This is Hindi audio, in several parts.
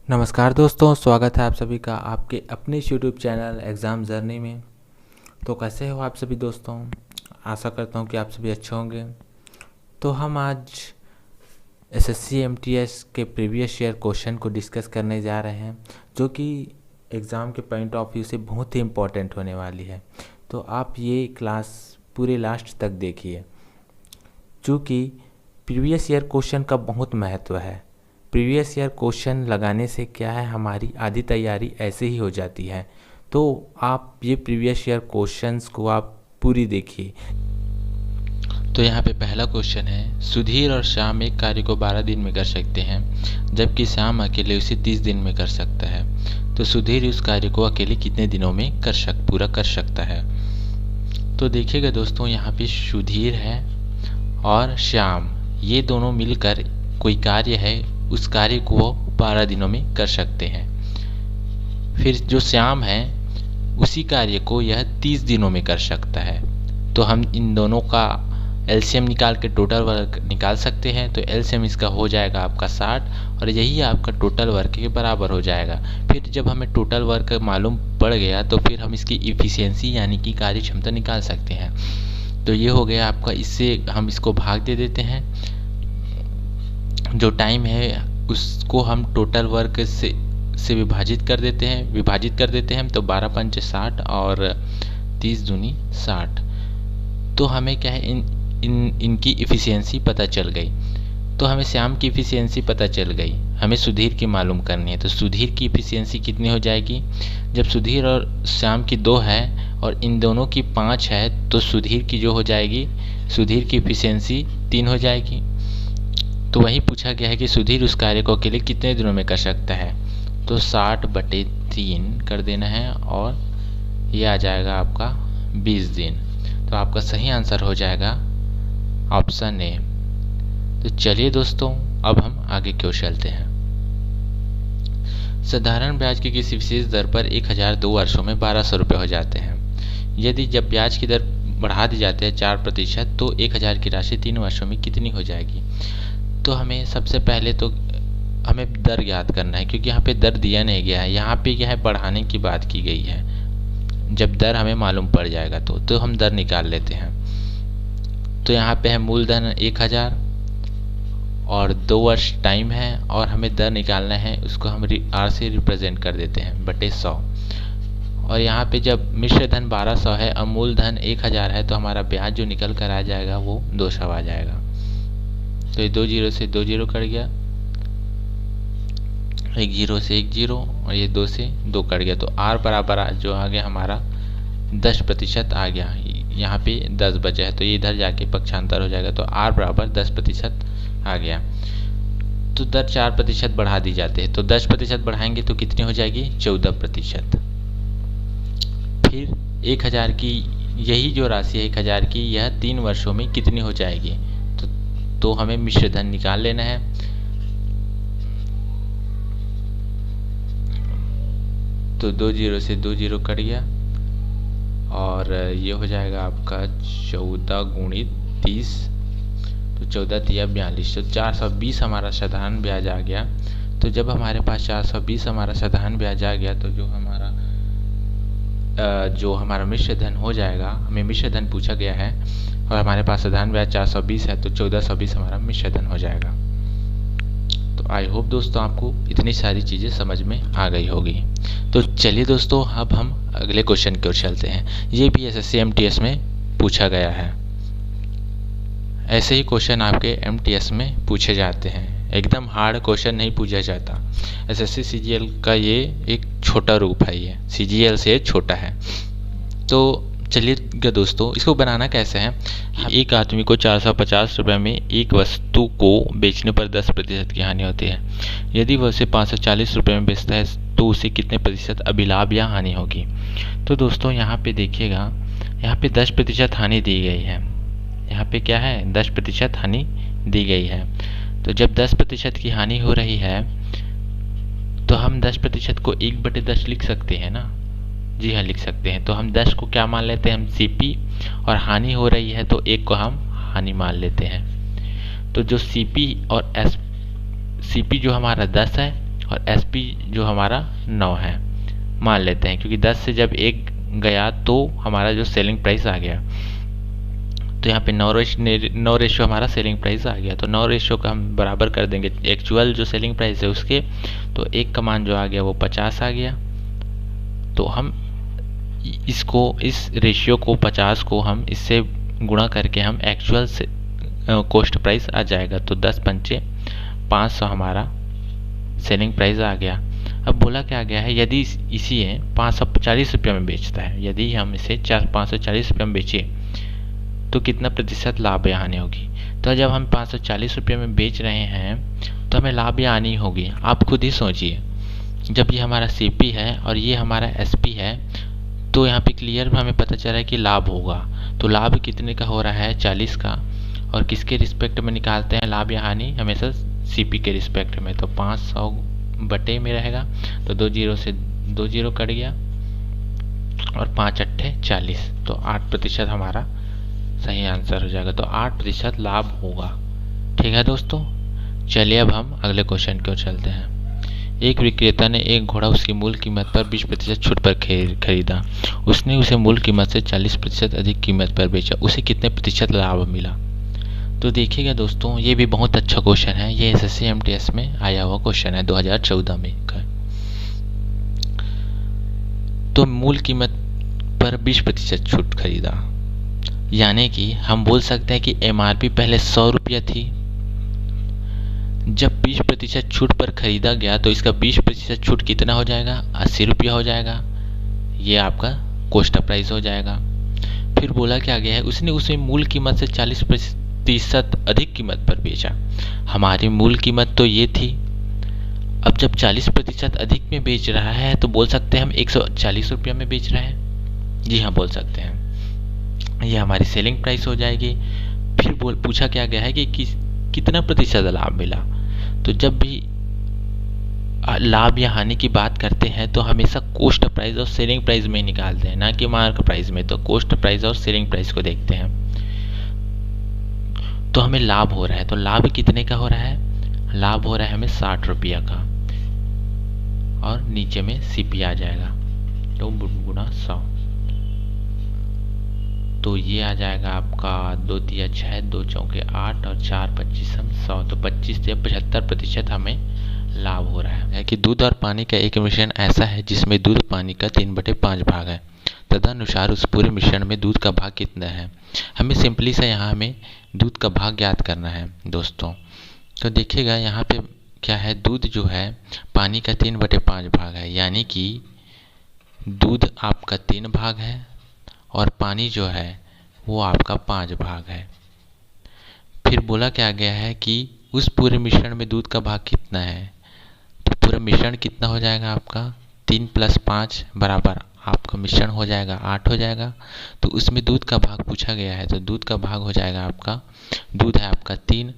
नमस्कार दोस्तों, स्वागत है आप सभी का आपके अपने यूट्यूब चैनल एग्ज़ाम जर्नी में। तो कैसे हो आप सभी दोस्तों? आशा करता हूँ कि आप सभी अच्छे होंगे। तो हम आज एसएससी एमटीएस के प्रीवियस ईयर क्वेश्चन को डिस्कस करने जा रहे हैं, जो कि एग्ज़ाम के पॉइंट ऑफ व्यू से बहुत ही इम्पोर्टेंट होने वाली है। तो आप ये क्लास पूरे लास्ट तक देखिए, चूँकि प्रीवियस ईयर क्वेश्चन का बहुत महत्व है। प्रीवियस ईयर क्वेश्चन लगाने से क्या है, हमारी आधी तैयारी ऐसे ही हो जाती है। तो आप ये प्रीवियस ईयर क्वेश्चंस को आप पूरी देखिए। तो यहाँ पे पहला क्वेश्चन है, सुधीर और श्याम एक कार्य को 12 दिन में कर सकते हैं, जबकि श्याम अकेले उसे 30 दिन में कर सकता है। तो सुधीर उस कार्य को अकेले कितने दिनों में पूरा कर सकता है? तो देखिएगा दोस्तों, यहाँ पे सुधीर है और श्याम, ये दोनों मिलकर कोई कार्य है, उस कार्य को वो 12 दिनों में कर सकते हैं। फिर जो श्याम है, उसी कार्य को यह 30 दिनों में कर सकता है। तो हम इन दोनों का एलसीएम निकाल के टोटल वर्क निकाल सकते हैं। तो एलसीएम इसका हो जाएगा आपका 60 और यही आपका टोटल वर्क के बराबर हो जाएगा। फिर जब हमें टोटल वर्क मालूम पड़ गया तो फिर हम इसकी इफ़िशियंसी यानी कि कार्य क्षमता निकाल सकते हैं। तो ये हो गया आपका, इससे हम इसको भाग दे देते हैं। जो टाइम है उसको हम टोटल वर्क से विभाजित कर देते हैं। तो 12 पंच 60 और 30 दूनी 60। तो हमें क्या है, इनकी इफ़िशियंसी पता चल गई। तो हमें श्याम की इफ़िशियंसी पता चल गई, हमें सुधीर की मालूम करनी है। तो सुधीर की इफ़िशियंसी कितनी हो जाएगी? जब सुधीर और श्याम की 2 है और इन दोनों की 5 है, तो सुधीर की जो हो जाएगी, सुधीर की इफ़िशियंसी 3 हो जाएगी। तो वही पूछा गया है कि सुधीर उस कार्य को अकेले कितने दिनों में कर सकता है। तो 60/3 कर देना है और ये आ जाएगा आपका 20 दिन। तो आपका सही आंसर हो जाएगा ऑप्शन ए। तो चलिए दोस्तों, अब हम आगे क्यों चलते हैं। साधारण ब्याज की किसी विशेष दर पर 1000 2 वर्षों में 1200 रुपये हो जाते हैं। यदि जब ब्याज की दर बढ़ा दी जाती है 4%, तो 1000 की राशि 3 वर्षों में कितनी हो जाएगी? तो हमें सबसे पहले तो हमें दर याद करना है, क्योंकि यहाँ पे दर दिया नहीं गया है। यहाँ पे क्या है, बढ़ाने की बात की गई है। जब दर हमें मालूम पड़ जाएगा तो हम दर निकाल लेते हैं। तो यहाँ पे है मूलधन 1000 और 2 वर्ष टाइम है और हमें दर निकालना है, उसको हम आर से रिप्रेजेंट कर देते हैं बटे 100। और यहाँ पे जब मिश्र धन 1200 है और मूलधन 1000 है, तो हमारा ब्याज जो निकल कर आ जाएगा वो 200 आ जाएगा। तो ये 2 जीरो से 2 जीरो कट गया, 1 जीरो से 1 जीरो और ये 2 से 2 कट गया। तो आर बराबर जो आ गया हमारा 10% आ गया। यहाँ पे 10 बचा है तो ये इधर जाके पक्षांतर हो जाएगा। तो आर बराबर 10% आ गया। तो दर 4% बढ़ा दी जाती है। तो 10% बढ़ाएंगे तो कितनी हो जाएगी? 14%। फिर 1000 की यही जो राशि है 1000 की, यह 3 वर्षों में कितनी हो जाएगी? तो हमें मिश्र धन निकाल लेना है। तो 2 जीरो से 2 जीरो कट गया और ये हो जाएगा आपका 14 गुणित 30। तो 14 तिया 42। तो 420 हमारा साधारण ब्याज आ गया। तो जब हमारे पास 420 हमारा साधारण ब्याज आ गया, तो जो हमारा मिश्र धन हो जाएगा, हमें मिश्र धन पूछा गया है और हमारे पास साधारण ब्याज 420 है, तो 1420 हमारा मिश्र धन हो जाएगा। तो आई होप दोस्तों आपको इतनी सारी चीज़ें समझ में आ गई होगी। तो चलिए दोस्तों, अब हम अगले क्वेश्चन की ओर चलते हैं। ये भी एसएससी एमटीएस में पूछा गया है। ऐसे ही क्वेश्चन आपके एमटीएस में पूछे जाते हैं, एकदम हार्ड क्वेश्चन नहीं पूछा जाता। एसएससी सीजीएल का ये एक छोटा रूप है, ये सीजीएल से छोटा है। तो चलिए दोस्तों, इसको बनाना कैसे है। एक आदमी को 450 रुपये में एक वस्तु को बेचने पर 10% की हानि होती है। यदि वह उसे 540 रुपये में बेचता है तो उसे कितने प्रतिशत अभिलाभ या हानि होगी? तो दोस्तों यहाँ पे देखिएगा, यहाँ पे 10% हानि दी गई है। यहाँ पे क्या है, 10% हानि दी गई है। तो जब 10% की हानि हो रही है, तो हम 10% को 1/10 लिख सकते हैं ना। जी हाँ, लिख सकते हैं। तो हम 10 को क्या मान लेते हैं, हम सीपी, और हानि हो रही है तो 1 को हम हानि मान लेते हैं। तो जो सीपी और सीपी जो हमारा 10 है और SP जो हमारा 9 है मान लेते हैं, क्योंकि 10 से जब 1 गया तो हमारा जो सेलिंग प्राइस आ गया, तो यहाँ पे 9 रेशियो हमारा सेलिंग प्राइस आ गया। तो 9 रेशियो का हम बराबर कर देंगे एक्चुअल जो सेलिंग प्राइस है उसके, तो 1 का मान जो आ गया वो 50 आ गया। तो हम इस रेशियो को 50 को हम इससे गुणा करके हम एक्चुअल से कॉस्ट प्राइस आ जाएगा। तो 10 पंचे 500 हमारा सेलिंग प्राइस आ गया। अब बोला क्या गया है, यदि इसी 540 रुपये में बेचता है, यदि हम इसे 540 रुपये में बेचें तो कितना प्रतिशत लाभ या हानि होगी। तो जब हम 540 रुपये में बेच रहे हैं तो हमें लाभ या हानि होगी। आप खुद ही सोचिए, जब ये हमारा CP है और ये हमारा SP है, तो यहाँ पे क्लियर हमें पता चल रहा है कि लाभ होगा। तो लाभ कितने का हो रहा है, 40 का। और किसके रिस्पेक्ट में निकालते हैं लाभ या हानि, हमेशा CP के रिस्पेक्ट में। तो 500 बटे में रहेगा, तो 2 जीरो से 2 जीरो कट गया और 5 अट्ठे 40, तो 8% हमारा सही आंसर हो जाएगा। तो 8% लाभ होगा। ठीक है दोस्तों, चलिए अब हम अगले क्वेश्चन की ओर चलते हैं। एक विक्रेता ने एक घोड़ा उसकी मूल कीमत पर 20% छूट पर खरीदा। उसने उसे मूल कीमत से 40% अधिक कीमत पर बेचा। उसे कितने प्रतिशत लाभ मिला। तो देखिएगा दोस्तों, ये भी बहुत अच्छा क्वेश्चन है। ये SSC MTS में आया हुआ क्वेश्चन है 2014 में का। तो मूल कीमत पर 20% छूट खरीदा, यानी कि हम बोल सकते हैं कि MRP पहले 100 रुपया थी। जब 20% छूट पर खरीदा गया तो इसका 20% छूट कितना हो जाएगा, 80 रुपया हो जाएगा। ये आपका कॉस्ट प्राइस हो जाएगा। फिर बोला क्या गया है, उसने उसे मूल कीमत से 40% अधिक कीमत पर बेचा। हमारी मूल कीमत तो ये थी, अब जब 40% अधिक में बेच रहा है तो बोल सकते हैं हम 140 रुपया में बेच रहे हैं। जी हाँ, बोल सकते हैं। ये हमारी सेलिंग प्राइस हो जाएगी। फिर पूछा क्या गया है कि कितना प्रतिशत लाभ मिला। तो जब भी लाभ या हानि की बात करते हैं तो हमेशा कॉस्ट प्राइस और सेलिंग प्राइस में ही निकालते हैं, ना कि मार्क प्राइस में। तो कॉस्ट प्राइस और सेलिंग प्राइस को देखते हैं। तो हमें लाभ हो रहा है, तो लाभ कितने का हो रहा है, लाभ हो रहा है हमें 60 रुपया का, और नीचे में CP आ जाएगा, तो गुणा 100। तो ये आ जाएगा आपका 2 तिया 6, 2 चौके 8 और 4 25 हम 100। तो 25 से 75% हमें लाभ हो रहा है। कि दूध और पानी का एक मिश्रण ऐसा है जिसमें दूध पानी का 3/5 भाग है, तदनुसार उस पूरे मिश्रण में दूध का भाग कितना है। हमें सिंपली से यहाँ हमें दूध का भाग ज्ञात करना है दोस्तों। तो देखिएगा यहाँ पे क्या है, दूध जो है पानी का 3/5 भाग है, यानी कि दूध आपका 3 भाग है और पानी जो है वो आपका 5 भाग है। फिर बोला क्या गया है कि उस पूरे मिश्रण में दूध का भाग कितना है। तो पूरा मिश्रण कितना हो जाएगा आपका, 3 + 5 बराबर आपका मिश्रण हो जाएगा 8 हो जाएगा। तो उसमें दूध का भाग पूछा गया है, तो दूध का भाग हो जाएगा आपका, दूध है आपका 3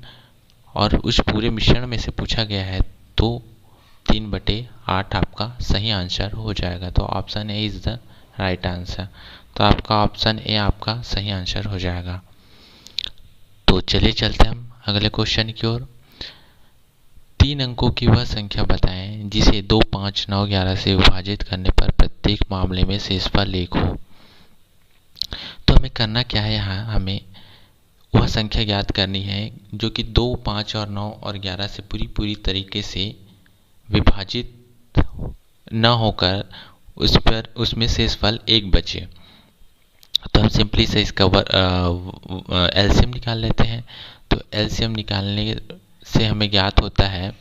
और उस पूरे मिश्रण में से पूछा गया है, तो 3/8 आपका सही आंसर हो जाएगा। तो option A is the right answer. तो आपका ऑप्शन ए आपका सही आंसर हो जाएगा। तो चलिए चलते हैं हम अगले क्वेश्चन की ओर। 3 अंकों की वह संख्या बताएं जिसे 2, 5, 9, 11 से विभाजित करने पर प्रत्येक मामले में शेषफल 1 हो। तो हमें करना क्या है, यहाँ हमें वह संख्या ज्ञात करनी है जो कि 2, 5 और 9 और 11 से पूरी तरीके से विभाजित न होकर उसमें शेषफल 1 बचे। तो हम सिंपली से इसका LCM निकाल लेते हैं। तो LCM निकालने से हमें ज्ञात होता है,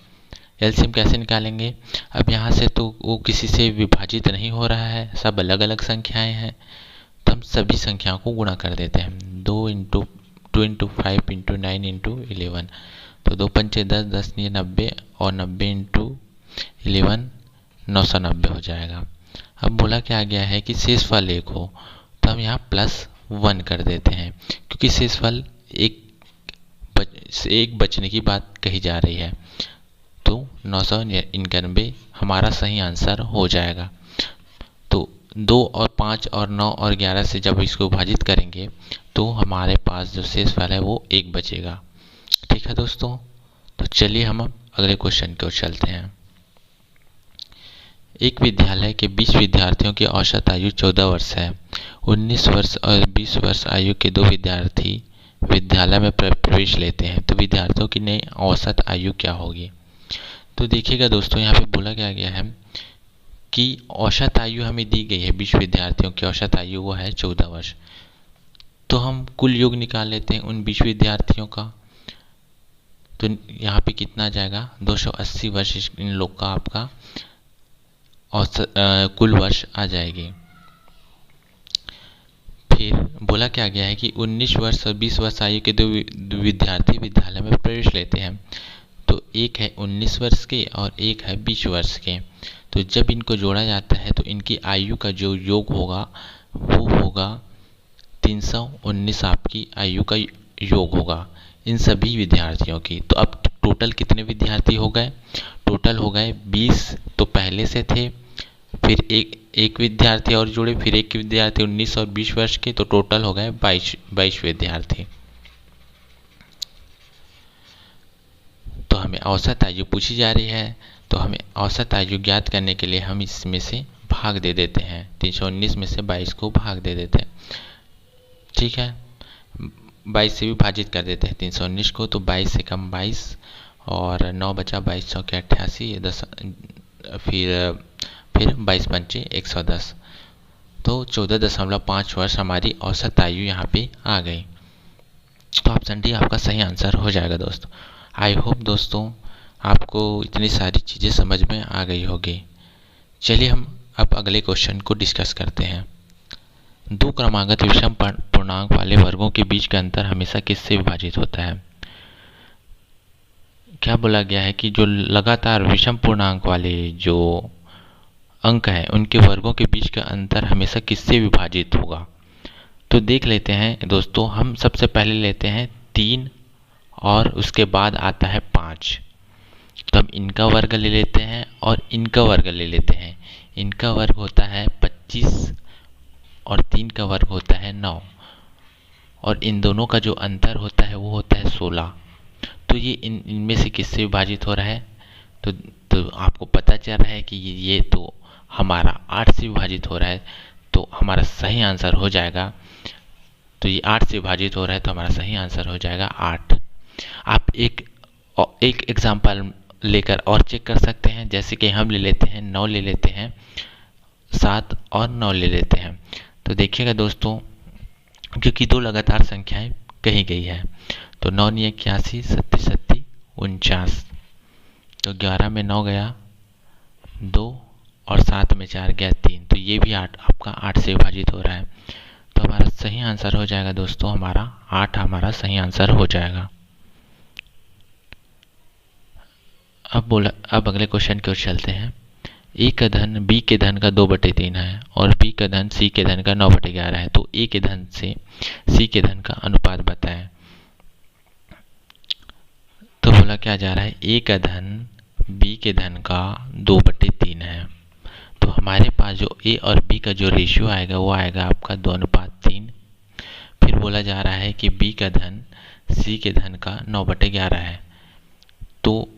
LCM कैसे निकालेंगे। अब यहाँ से तो वो किसी से विभाजित नहीं हो रहा है, सब अलग अलग संख्याएं हैं, तो हम सभी संख्याओं को गुणा कर देते हैं। 2 × 2 × 5 × 9 × 11। तो 2 पंचे 10, 10 × 90 और 90 × 11 990 हो जाएगा। अब बोला क्या गया है कि शेषफल 1 हो, तो हम यहाँ +1 कर देते हैं, क्योंकि शेषफल एक बचने की बात कही जा रही है। तो 999 हमारा सही आंसर हो जाएगा। तो 2 और 5 और 9 और 11 से जब इसको विभाजित करेंगे तो हमारे पास जो शेषफल है वो 1 बचेगा। ठीक है दोस्तों, तो चलिए हम अब अगले क्वेश्चन की ओर चलते हैं। एक विद्यालय के 20 विद्यार्थियों की औसत आयु 14 वर्ष है। 19 वर्ष और 20 वर्ष आयु के 2 विद्यार्थी विद्यालय में प्रवेश लेते हैं, तो विद्यार्थियों की नई औसत आयु क्या होगी? तो देखिएगा दोस्तों, यहाँ पे बोला गया है कि औसत आयु हमें दी गई है, 20 विद्यार्थियों की औसत आयु वो है 14 वर्ष। तो हम कुल योग निकाल लेते हैं उन 20 विद्यार्थियों का। तो यहाँ पे कितना आ जाएगा? 280 वर्ष इन लोग का आपका औसत कुल वर्ष आ जाएगी। फिर बोला क्या गया है कि 19 वर्ष और 20 वर्ष आयु के 2 विद्यार्थी विद्यालय में प्रवेश लेते हैं। तो एक है 19 वर्ष के और एक है 20 वर्ष के। तो जब इनको जोड़ा जाता है तो इनकी आयु का जो योग होगा वो होगा 319 आपकी आयु का योग होगा इन सभी विद्यार्थियों की। तो अब टोटल कितने विद्यार्थी हो गए? टोटल हो गए 20 तो पहले से थे, फिर एक विद्यार्थी और जुड़े, फिर एक विद्यार्थी 19 और 20 वर्ष के, तो टोटल हो गए 22 विद्यार्थी। तो हमें औसत आयु पूछी जा रही है, तो हमें औसत आयु ज्ञात करने के लिए हम इसमें से भाग दे देते हैं। 319 में से 22 को भाग दे देते हैं, ठीक है। 22 से विभाजित कर देते हैं 319 को, तो 22 से कम 22 और 9 बचा 22 के 88, 10 फिर 22 पंचे 110, तो 14.5 वर्ष हमारी औसत आयु यहाँ पे आ गई। तो ऑप्शन डी आपका सही आंसर हो जाएगा दोस्तों। आई होप दोस्तों आपको इतनी सारी चीज़ें समझ में आ गई होगी। चलिए हम अब अगले क्वेश्चन को डिस्कस करते हैं। 2 क्रमागत विषम पूर्णांक वाले वर्गों के बीच का अंतर हमेशा किससे विभाजित होता है? क्या बोला गया है कि जो लगातार विषम पूर्णांक वाले जो अंक हैं उनके वर्गों के बीच का अंतर हमेशा किससे विभाजित होगा? तो देख लेते हैं दोस्तों, हम सबसे पहले लेते हैं 3 और उसके बाद आता है 5। तो हम इनका वर्ग ले लेते हैं और इनका वर्ग ले लेते हैं। इनका वर्ग होता है 25 और 3 का वर्ग होता है 9, और इन दोनों का जो अंतर होता है वो होता है 16। तो ये इनमें से किससे विभाजित हो रहा है? तो आपको पता चल रहा है कि ये तो हमारा 8 से विभाजित हो रहा है, तो हमारा सही आंसर हो जाएगा। तो ये 8 से विभाजित हो रहा है, तो हमारा सही आंसर हो जाएगा 8। आप एक एग्जाम्पल लेकर और चेक कर सकते हैं, जैसे कि हम ले लेते हैं 9 ले लेते हैं, 7 और 9 ले लेते हैं। तो देखिएगा दोस्तों, क्योंकि 2 लगातार संख्याएं कही गई है, तो 9 × 81, 7 49, तो 11 में 9 गया 2 और 7 में 4 गया 3, तो ये भी 8 आपका 8 से विभाजित हो रहा है। तो हमारा सही आंसर हो जाएगा दोस्तों, हमारा 8 हमारा सही आंसर हो जाएगा। अब अगले क्वेश्चन की ओर चलते हैं। ए का धन बी के धन का 2/3 है और बी का धन सी के धन का 9/11 है, तो ए के धन से सी के धन का अनुपात बताएं। तो बोला क्या जा रहा है, ए का धन बी के धन का 2/3 है। तो हमारे पास जो ए और बी का जो रेशियो आएगा वो आएगा आपका 2:3। फिर बोला जा रहा है कि बी का धन सी के धन का 9/11 है, तो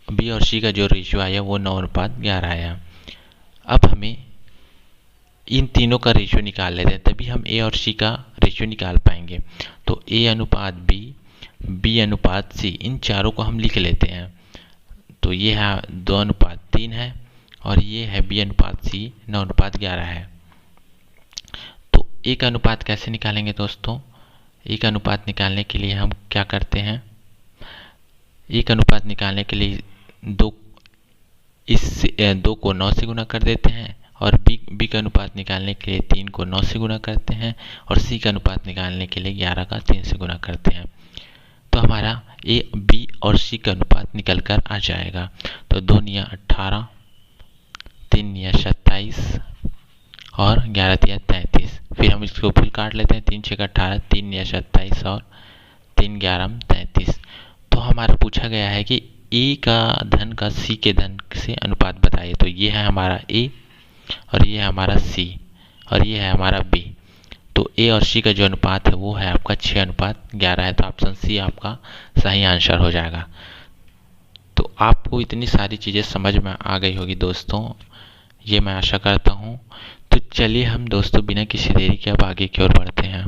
बी और सी का जो रेशियो आया वो 9:11 आया। अब हमें इन तीनों का रेशियो निकाल लेते हैं, तभी हम ए और सी का रेशियो निकाल पाएंगे। तो ए अनुपात बी, बी अनुपात सी, इन चारों को हम लिख लेते हैं। तो ये है 2:3 है और ये है बी अनुपात सी 9:11 है। तो ए का अनुपात कैसे निकालेंगे दोस्तों? ए का अनुपात निकालने के लिए हम क्या करते हैं, ए का अनुपात निकालने के लिए 2 को 9 से गुना कर देते हैं, और बी का अनुपात निकालने के लिए 3 को 9 से गुना करते हैं, और सी का अनुपात निकालने के लिए 11 का 3 से गुना करते हैं। तो हमारा ए बी और सी का अनुपात निकल कर आ जाएगा। तो 2 × 18, 3 × 27 और 11 × 33। फिर हम इसको फुल काट लेते हैं, 3 × 6 = 18, 3 × 27 और 3 × 11 = 33। तो हमारा पूछा गया है कि ए का धन का सी के धन से अनुपात बताइए। तो ये है हमारा ए और ये है हमारा सी और ये है हमारा बी। तो ए और सी का जो अनुपात है वो है आपका 6:11 है। तो ऑप्शन सी आपका सही आंसर हो जाएगा। तो आपको इतनी सारी चीज़ें समझ में आ गई होगी दोस्तों। ये मैं आशा करता हूँ। तो चलिए हम दोस्तों बिना किसी देरी के अब आगे की ओर बढ़ते हैं।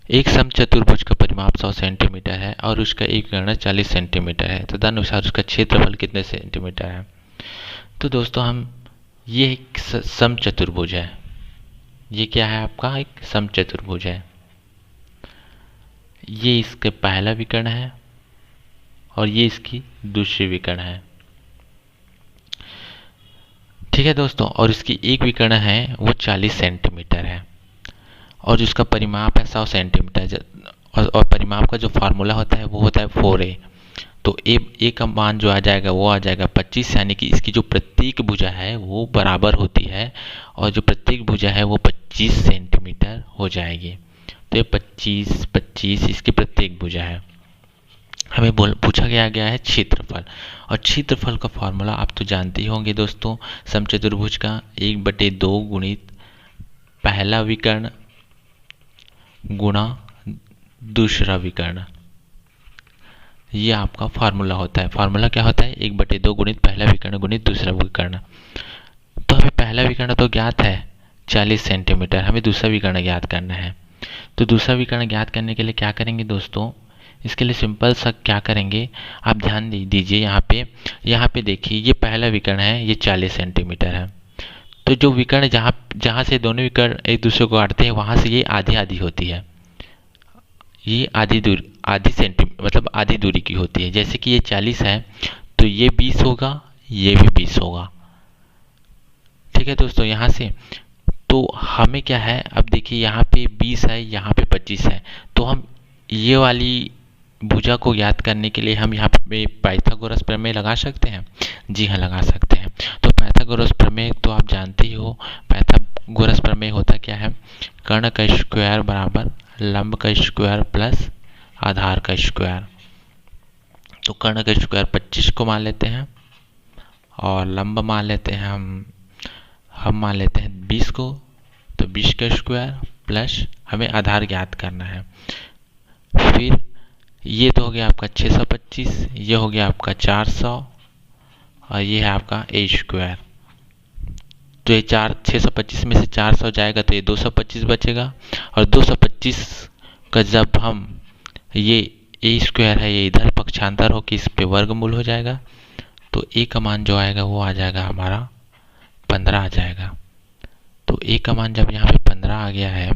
एक समचतुर्भुज का परिमाप 100 सेंटीमीटर है और उसका एक विकर्ण 40 सेंटीमीटर है। तदनुसार उसका क्षेत्रफल कितने सेंटीमीटर है? तो दोस्तों ये एक समचतुर्भुज है। ये क्या है आपका? एक समचतुर्भुज है। ये इसका पहला विकर्ण है और ये इसकी दूसरी विकर्ण है। ठीक है दोस्तों, और इसकी एक विकर्ण है वो 40 सेंटीमीटर है और जिसका परिमाप है 100 सेंटीमीटर। और परिमाप का जो फार्मूला होता है वो होता है 4a। तो ए का मान जो आ जाएगा वो आ जाएगा 25, यानी कि इसकी जो प्रत्येक भुजा है वो बराबर होती है और जो प्रत्येक भुजा है वो 25 सेंटीमीटर हो जाएगी। तो ये 25 25 इसकी प्रत्येक भुजा है। हमें पूछा गया है क्षेत्रफल, और क्षेत्रफल का फॉर्मूला आप तो जानते ही होंगे दोस्तों, समचतुर्भुज का 1/2 गुणित पहला विकर्ण गुणा दूसरा विकर्ण। ये आपका फार्मूला होता है। फार्मूला क्या होता है? 1/2 गुणित पहला विकर्ण गुणित दूसरा विकर्ण। तो हमें पहला विकर्ण तो ज्ञात है 40 सेंटीमीटर, हमें दूसरा विकर्ण ज्ञात करना है। तो दूसरा विकर्ण ज्ञात करने के लिए क्या करेंगे दोस्तों? इसके लिए सिंपल सा क्या करेंगे, आप ध्यान दीजिए यहाँ पे देखिए, ये पहला विकर्ण है, ये 40 सेंटीमीटर है। तो जो विकर्ण जहाँ से दोनों विकर्ण एक दूसरे को काटते हैं वहाँ से ये आधी आधी होती है। ये आधी दूरी की होती है। जैसे कि ये 40 है तो ये 20 होगा, ये भी 20 होगा। ठीक है दोस्तों, यहाँ से तो हमें क्या है, अब देखिए यहाँ पे 20 है, यहाँ पे 25 है। तो हम ये वाली भुजा को ज्ञात करने के लिए हम यहाँ पे पाइथागोरस प्रमेय लगा सकते हैं। जी हाँ, लगा सकते हैं। तो पाइथागोरस प्रमेय तो आप जानते ही हो। पाइथागोरस प्रमेय होता क्या है? कर्ण का स्क्वायर बराबर लंब का स्क्वायर प्लस आधार का स्क्वायर। तो कर्ण का स्क्वायर 25 को मान लेते हैं और लंब मान लेते हैं हम मान लेते हैं 20 को। तो 20 का स्क्वायर प्लस हमें आधार ज्ञात करना है। फिर ये तो हो गया आपका 625, ये हो गया आपका 400 और ये है आपका ए स्क्वायर। तो ये 625 में से 400 जाएगा तो ये 225 बचेगा, और 225 का जब हम ये ए स्क्वायर है ये इधर पक्षांतर हो के इस पे वर्गमूल हो जाएगा, तो ए का मान जो आएगा वो आ जाएगा हमारा 15 आ जाएगा। तो ए का मान जब यहाँ पे 15 आ गया है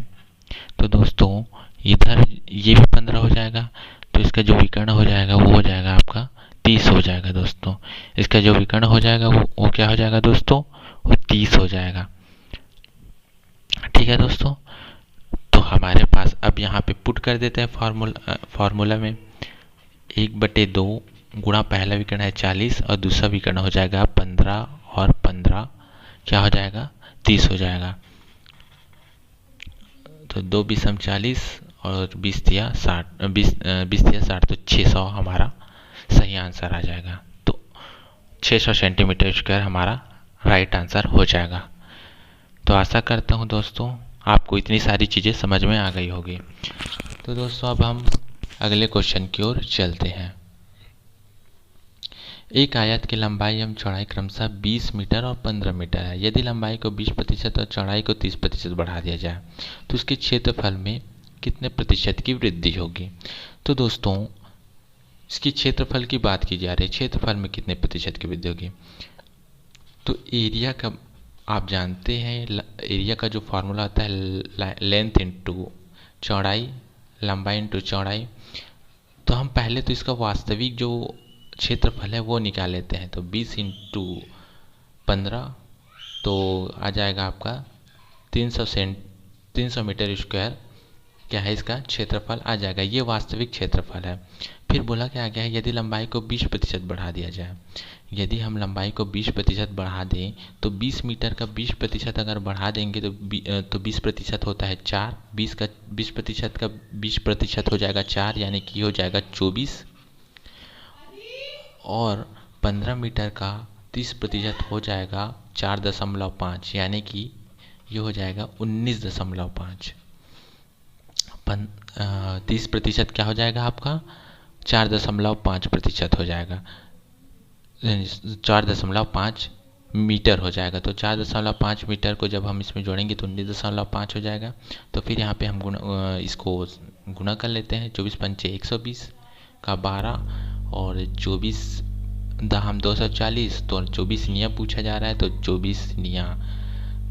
तो दोस्तों इधर ये भी 15 हो जाएगा। तो इसका जो विकर्ण हो जाएगा वो हो जाएगा आपका 30 हो जाएगा दोस्तों। इसका जो विकर्ण हो जाएगा वो क्या हो जाएगा दोस्तों? वो 30 हो जाएगा। ठीक है दोस्तों, तो हमारे पास अब यहाँ पे पुट कर देते हैं फार्मूला में 1/2 गुणा पहला विकर्ण है 40 और दूसरा विकर्ण हो जाएगा 15 और 15 क्या हो जाएगा? 30 हो जाएगा। तो 2 20 40 और 20 तिया 60, तो 600 हमारा सही आंसर आ जाएगा। तो 600 सेंटीमीटर स्क्वायर हमारा राइट आंसर हो जाएगा। तो आशा करता हूँ दोस्तों आपको इतनी सारी चीज़ें समझ में आ गई होगी। तो दोस्तों अब हम अगले क्वेश्चन की ओर चलते हैं। एक आयत की लंबाई एवं चौड़ाई क्रमशः 20 मीटर और 15 मीटर है। यदि लंबाई को 20% और चौड़ाई को 30% बढ़ा दिया जाए तो उसके क्षेत्रफल में कितने प्रतिशत की वृद्धि होगी? तो दोस्तों इसकी क्षेत्रफल की बात की जा रही है, क्षेत्रफल में कितने प्रतिशत की वृद्धि होगी? तो एरिया का आप जानते हैं, एरिया का जो फार्मूला आता है लेंथ इंटू चौड़ाई, लंबाई इंटू चौड़ाई। तो हम पहले तो इसका वास्तविक जो क्षेत्रफल है वो निकाल लेते हैं। तो 20 इंटू 15 तो आ जाएगा आपका 300 मीटर स्क्वायर क्या है इसका क्षेत्रफल आ जाएगा। ये वास्तविक क्षेत्रफल है। फिर बोला क्या गया है, यदि लंबाई को 20% बढ़ा दिया जाए। यदि हम लंबाई को 20% बढ़ा दें तो 20 मीटर का 20% अगर बढ़ा देंगे तो 20% होता है 4, 20% का 20% हो जाएगा 4, यानी कि हो जाएगा 24, और 15 मीटर का 30% हो जाएगा 4.5, यानी कि ये हो जाएगा 19.5। 30% क्या हो जाएगा आपका? 4.5% हो जाएगा। 4.5 मीटर हो जाएगा। तो 4.5 मीटर को जब हम इसमें जोड़ेंगे तो 19.5 हो जाएगा। तो फिर यहाँ पे हम इसको गुणा कर लेते हैं। 24 पंचे 120 का 12 और 24 दाहम 240, तो 24 निया पूछा जा रहा है तो 24 निया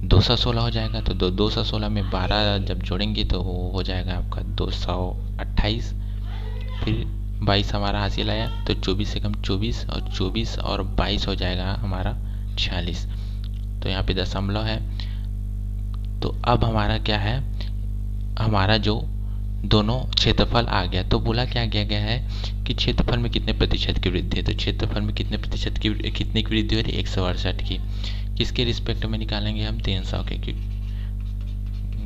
216 हो जाएगा। तो 216 में 12 जब जोड़ेंगे तो वो हो जाएगा आपका 228। फिर 22 हमारा हासिल आया तो 24 से कम 24 और 24 और 22 हो जाएगा हमारा 46। तो यहाँ पे दशमलव है। तो अब हमारा क्या है, हमारा जो दोनों क्षेत्रफल आ गया। तो बोला क्या गया है कि क्षेत्रफल में कितने प्रतिशत की वृद्धि है। तो क्षेत्रफल में कितने प्रतिशत की कितनी की वृद्धि हो रही है, 168 की। किसके रिस्पेक्ट में निकालेंगे हम, 300 के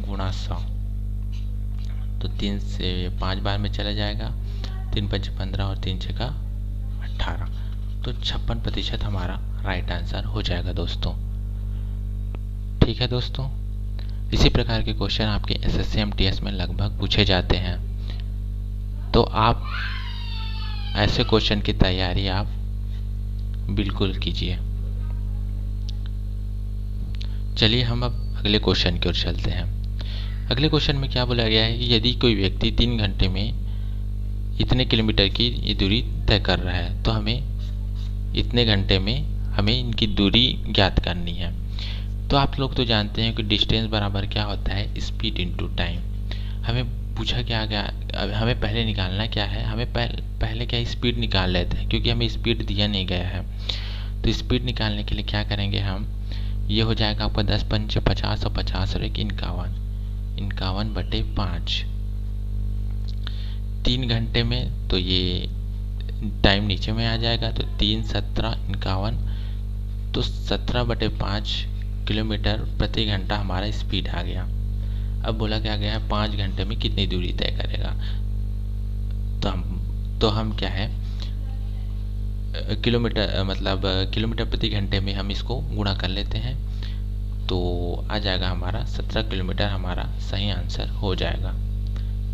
गुणा 100। तो 3 से 5 बार में चला जाएगा, 3 5 15 और 3 6 18। तो 56% हमारा राइट आंसर हो जाएगा दोस्तों। ठीक है दोस्तों, इसी प्रकार के क्वेश्चन आपके एसएससी एमटीएस में लगभग पूछे जाते हैं। तो आप ऐसे क्वेश्चन की तैयारी आप बिल्कुल कीजिए। चलिए हम अब अगले क्वेश्चन की ओर चलते हैं। अगले क्वेश्चन में क्या बोला गया है कि यदि कोई व्यक्ति 3 घंटे में इतने किलोमीटर की ये दूरी तय कर रहा है तो हमें इतने घंटे में हमें इनकी दूरी ज्ञात करनी है। तो आप लोग तो जानते हैं कि डिस्टेंस बराबर क्या होता है, स्पीड इनटू टाइम। हमें पूछा क्या गया, अब हमें पहले निकालना क्या है, हमें पहले क्या स्पीड निकाल लेते हैं क्योंकि हमें स्पीड दिया नहीं गया है। तो स्पीड निकालने के लिए क्या करेंगे हम, ये हो जाएगा आपका 10 पंचे 50 और 50 और 1 51, 51/5। 3 घंटे में तो ये टाइम नीचे में आ जाएगा, तो 3 17 51, तो 17/5 किलोमीटर प्रति घंटा हमारा स्पीड आ गया। अब बोला क्या गया है 5 घंटे में कितनी दूरी तय करेगा। तो हम क्या है किलोमीटर मतलब किलोमीटर प्रति घंटे में हम इसको गुणा कर लेते हैं। तो आ जाएगा हमारा 17 किलोमीटर हमारा सही आंसर हो जाएगा।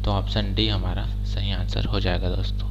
तो ऑप्शन डी हमारा सही आंसर हो जाएगा दोस्तों।